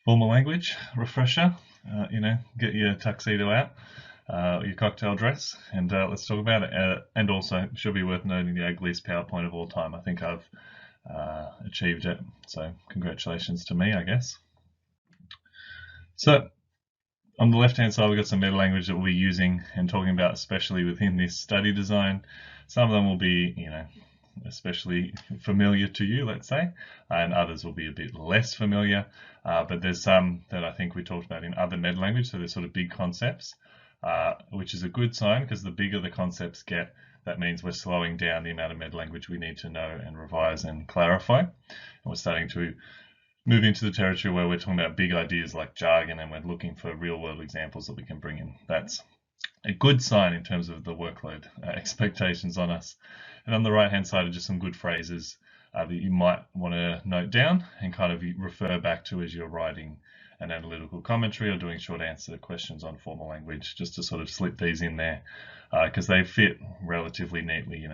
Formal language refresher. Get your tuxedo out, your cocktail dress, and let's talk about it. And also, it should be worth noting the ugliest PowerPoint of all time. I think I've achieved it, so congratulations to me, I guess. So, on the left-hand side, we've got some meta-language that we'll be using and talking about, especially within this study design. Some of them will be, especially familiar to you, let's say, and others will be a bit less familiar. But there's some that I think we talked about in other meta-language, so they're sort of big concepts, which is a good sign because the bigger the concepts get, that means we're slowing down the amount of meta-language we need to know and revise and clarify. And we're starting to move into the territory where we're talking about big ideas like jargon, and we're looking for real-world examples that we can bring in. That's a good sign in terms of the workload expectations on us. And on the right-hand side are just some good phrases that you might want to note down and kind of refer back to as you're writing an analytical commentary or doing short answer questions on formal language, just to sort of slip these in there because they fit relatively neatly.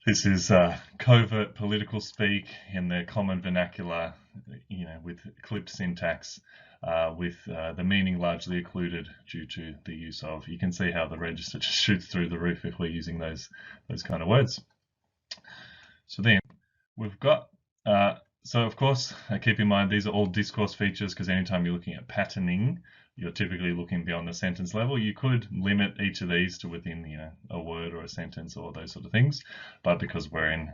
This is covert political speak in the common vernacular, with clipped syntax, with the meaning largely occluded due to the use of. You can see how the register just shoots through the roof if we're using those kind of words. So then we've got, so of course, keep in mind these are all discourse features, because anytime you're looking at patterning, you're typically looking beyond the sentence level. You could limit each of these to within, a word or a sentence or those sort of things. But because we're in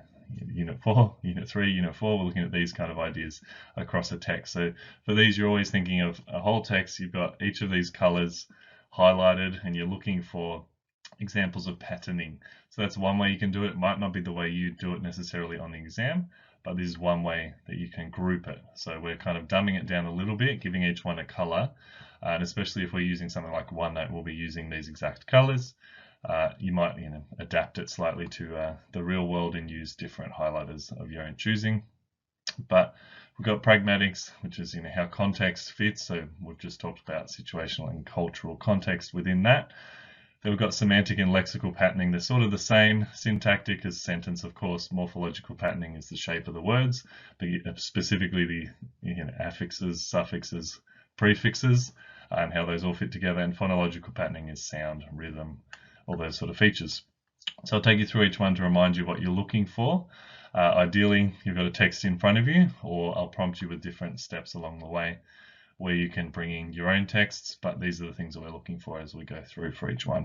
Unit 4, Unit 3, Unit 4, we're looking at these kind of ideas across a text. So for these, you're always thinking of a whole text. You've got each of these colors highlighted, and you're looking for examples of patterning. So that's one way you can do it. It might not be the way you do it necessarily on the exam, but this is one way that you can group it. So we're kind of dumbing it down a little bit, giving each one a color. And especially if we're using something like OneNote, we'll be using these exact colors. You might adapt it slightly to the real world and use different highlighters of your own choosing. But we've got pragmatics, which is how context fits. So we've just talked about situational and cultural context within that. Then we've got semantic and lexical patterning. They're sort of the same. Syntactic is sentence, of course. Morphological patterning is the shape of the words, but specifically the affixes, suffixes, prefixes, and how those all fit together. And phonological patterning is sound, rhythm, all those sort of features. So I'll take you through each one to remind you what you're looking for. Ideally, you've got a text in front of you, or I'll prompt you with different steps along the way where you can bring in your own texts, but these are the things that we're looking for as we go through for each one.